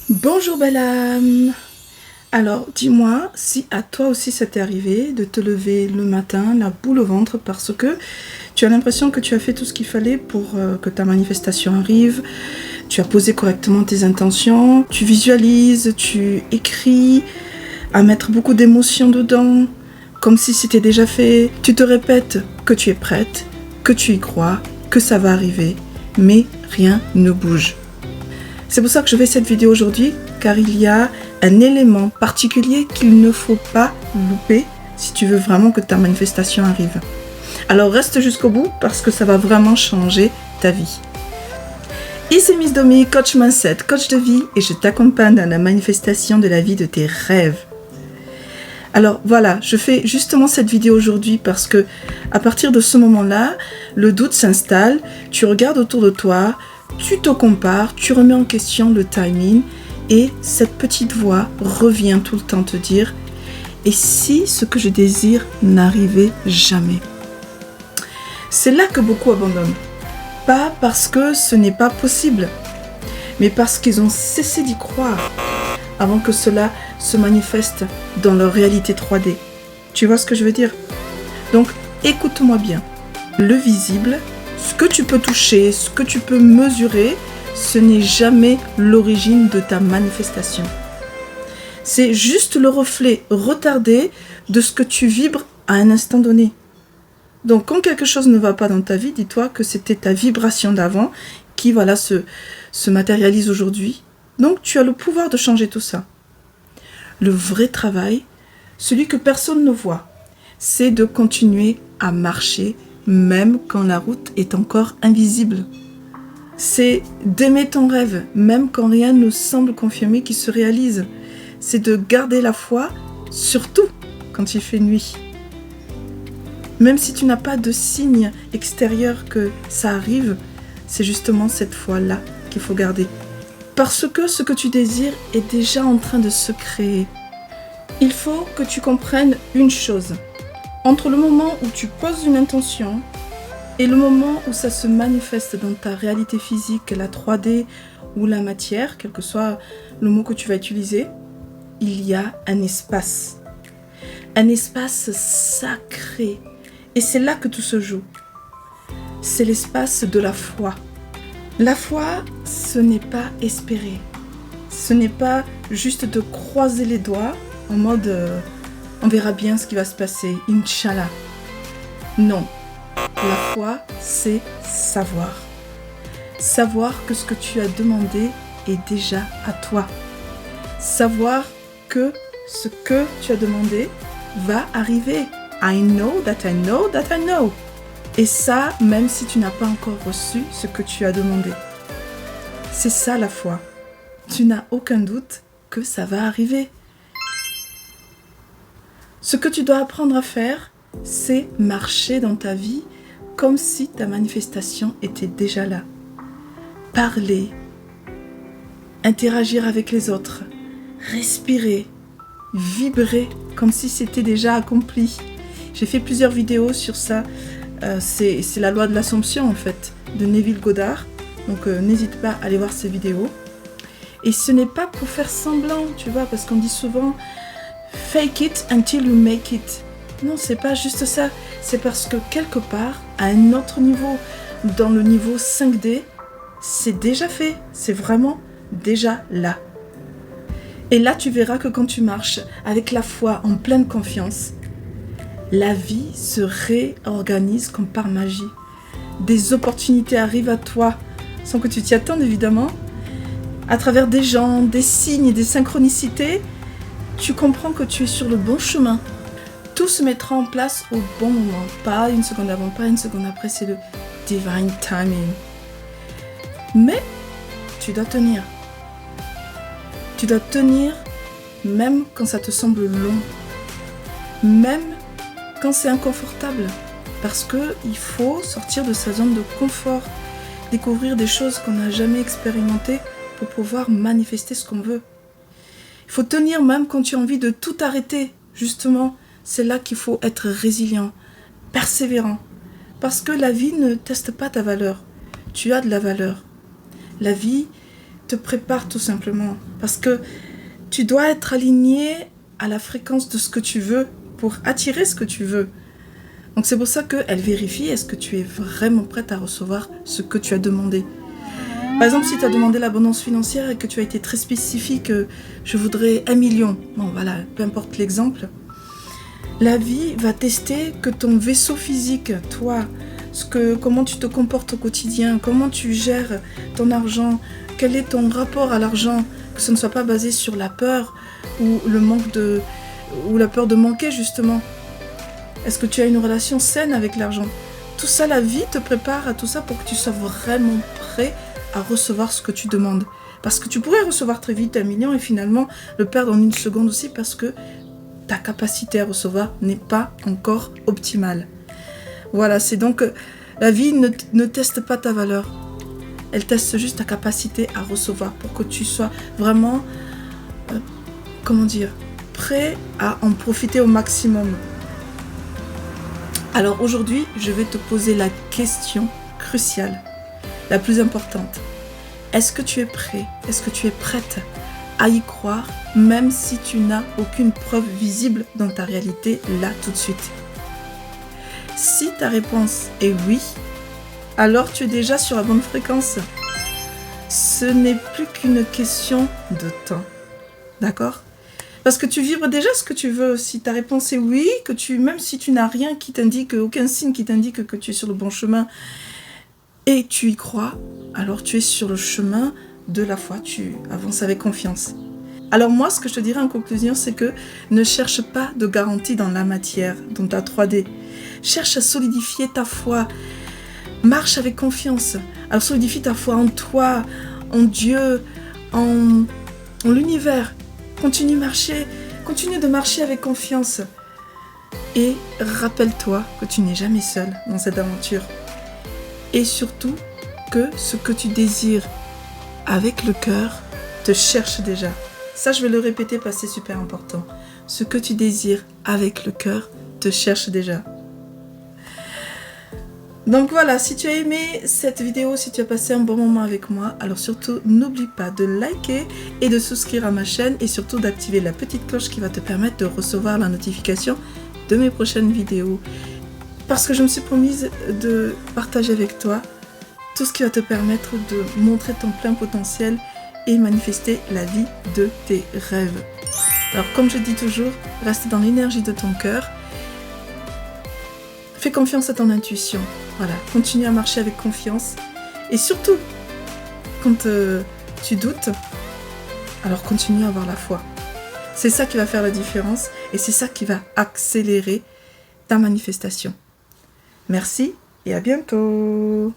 Bonjour belle âme. Alors dis-moi si à toi aussi ça t'est arrivé de te lever le matin, la boule au ventre parce que tu as l'impression que tu as fait tout ce qu'il fallait pour que ta manifestation arrive, tu as posé correctement tes intentions, tu visualises, tu écris, à mettre beaucoup d'émotions dedans, comme si c'était déjà fait, tu te répètes que tu es prête, que tu y crois, que ça va arriver, mais rien ne bouge. C'est pour ça que je fais cette vidéo aujourd'hui, car il y a un élément particulier qu'il ne faut pas louper si tu veux vraiment que ta manifestation arrive. Alors reste jusqu'au bout parce que ça va vraiment changer ta vie. Ici Miss Domi, coach mindset, coach de vie, et je t'accompagne dans la manifestation de la vie de tes rêves. Alors voilà, je fais justement cette vidéo aujourd'hui parce que à partir de ce moment-là, le doute s'installe, tu regardes autour de toi, tu te compares, tu remets en question le timing et cette petite voix revient tout le temps te dire « Et si ce que je désire n'arrivait jamais ?» C'est là que beaucoup abandonnent. Pas parce que ce n'est pas possible, mais parce qu'ils ont cessé d'y croire avant que cela se manifeste dans leur réalité 3D. Tu vois ce que je veux dire? Donc écoute-moi bien. Le visible, ce que tu peux toucher, ce que tu peux mesurer, ce n'est jamais l'origine de ta manifestation. C'est juste le reflet retardé de ce que tu vibres à un instant donné. Donc quand quelque chose ne va pas dans ta vie, dis-toi que c'était ta vibration d'avant qui voilà, se matérialise aujourd'hui. Donc tu as le pouvoir de changer tout ça. Le vrai travail, celui que personne ne voit, c'est de continuer à marcher même quand la route est encore invisible. C'est d'aimer ton rêve, même quand rien ne semble confirmer qu'il se réalise. C'est de garder la foi, surtout quand il fait nuit. Même si tu n'as pas de signe extérieur que ça arrive, c'est justement cette foi-là qu'il faut garder. Parce que ce que tu désires est déjà en train de se créer. Il faut que tu comprennes une chose. Entre le moment où tu poses une intention et le moment où ça se manifeste dans ta réalité physique, la 3D ou la matière, quel que soit le mot que tu vas utiliser, il y a un espace. Un espace sacré. Et c'est là que tout se joue. C'est l'espace de la foi. La foi, ce n'est pas espérer. Ce n'est pas juste de croiser les doigts en mode on verra bien ce qui va se passer, Inch'Allah. Non. La foi, c'est savoir. Savoir que ce que tu as demandé est déjà à toi. Savoir que ce que tu as demandé va arriver. I know that I know that I know. Et ça, même si tu n'as pas encore reçu ce que tu as demandé. C'est ça la foi. Tu n'as aucun doute que ça va arriver. Ce que tu dois apprendre à faire, c'est marcher dans ta vie comme si ta manifestation était déjà là. Parler, interagir avec les autres, respirer, vibrer comme si c'était déjà accompli. J'ai fait plusieurs vidéos sur ça. C'est la loi de l'Assomption en fait, de Neville Goddard. Donc n'hésite pas à aller voir ces vidéos. Et ce n'est pas pour faire semblant, tu vois, parce qu'on dit souvent fake it until you make it. Non, c'est pas juste ça. C'est parce que quelque part, à un autre niveau, dans le niveau 5D, c'est déjà fait. C'est vraiment déjà là. Et là, tu verras que quand tu marches avec la foi en pleine confiance, la vie se réorganise comme par magie. Des opportunités arrivent à toi sans que tu t'y attendes évidemment. À travers des gens, des signes et des synchronicités, tu comprends que tu es sur le bon chemin. Tout se mettra en place au bon moment. Pas une seconde avant, pas une seconde après, c'est le divine timing. Mais tu dois tenir. Tu dois tenir même quand ça te semble long. Même quand c'est inconfortable. Parce qu'il faut sortir de sa zone de confort. Découvrir des choses qu'on n'a jamais expérimentées pour pouvoir manifester ce qu'on veut. Il faut tenir même quand tu as envie de tout arrêter. Justement, c'est là qu'il faut être résilient, persévérant. Parce que la vie ne teste pas ta valeur. Tu as de la valeur. La vie te prépare tout simplement. Parce que tu dois être aligné à la fréquence de ce que tu veux pour attirer ce que tu veux. Donc c'est pour ça qu'elle vérifie est-ce que tu es vraiment prête à recevoir ce que tu as demandé. Par exemple, si tu as demandé l'abondance financière et que tu as été très spécifique, je voudrais 1 million. Bon voilà, peu importe l'exemple. La vie va tester que ton vaisseau physique, toi, comment tu te comportes au quotidien, comment tu gères ton argent, quel est ton rapport à l'argent, que ce ne soit pas basé sur la peur ou la peur de manquer justement. Est-ce que tu as une relation saine avec l'argent? Tout ça, la vie te prépare à tout ça pour que tu sois vraiment prêt à recevoir ce que tu demandes. Parce que tu pourrais recevoir très vite 1 million et finalement le perdre en 1 seconde aussi parce que ta capacité à recevoir n'est pas encore optimale. Voilà, c'est donc la vie ne teste pas ta valeur. Elle teste juste ta capacité à recevoir pour que tu sois vraiment, prêt à en profiter au maximum. Alors aujourd'hui, je vais te poser la question cruciale, la plus importante. Est-ce que tu es prêt? Est-ce que tu es prête à y croire, même si tu n'as aucune preuve visible dans ta réalité là tout de suite? Si ta réponse est oui, alors tu es déjà sur la bonne fréquence. Ce n'est plus qu'une question de temps. D'accord? Parce que tu vibres déjà ce que tu veux. Si ta réponse est oui, même si tu n'as rien qui t'indique, aucun signe qui t'indique que tu es sur le bon chemin et tu y crois, alors tu es sur le chemin de la foi, tu avances avec confiance. Alors moi, ce que je te dirais en conclusion, c'est que ne cherche pas de garantie dans la matière, dans ta 3D. Cherche à solidifier ta foi. Marche avec confiance. Alors solidifie ta foi en toi, en Dieu, en l'univers. Continue de marcher avec confiance. Et rappelle-toi que tu n'es jamais seul dans cette aventure. Et surtout que ce que tu désires avec le cœur te cherche déjà. Ça, je vais le répéter parce que c'est super important. Ce que tu désires avec le cœur te cherche déjà. Donc voilà, si tu as aimé cette vidéo, si tu as passé un bon moment avec moi, alors surtout n'oublie pas de liker et de souscrire à ma chaîne et surtout d'activer la petite cloche qui va te permettre de recevoir la notification de mes prochaines vidéos. Parce que je me suis promise de partager avec toi tout ce qui va te permettre de montrer ton plein potentiel et manifester la vie de tes rêves. Alors comme je dis toujours, reste dans l'énergie de ton cœur. Fais confiance à ton intuition. Voilà, continue à marcher avec confiance. Et surtout, quand tu doutes, alors continue à avoir la foi. C'est ça qui va faire la différence et c'est ça qui va accélérer ta manifestation. Merci et à bientôt.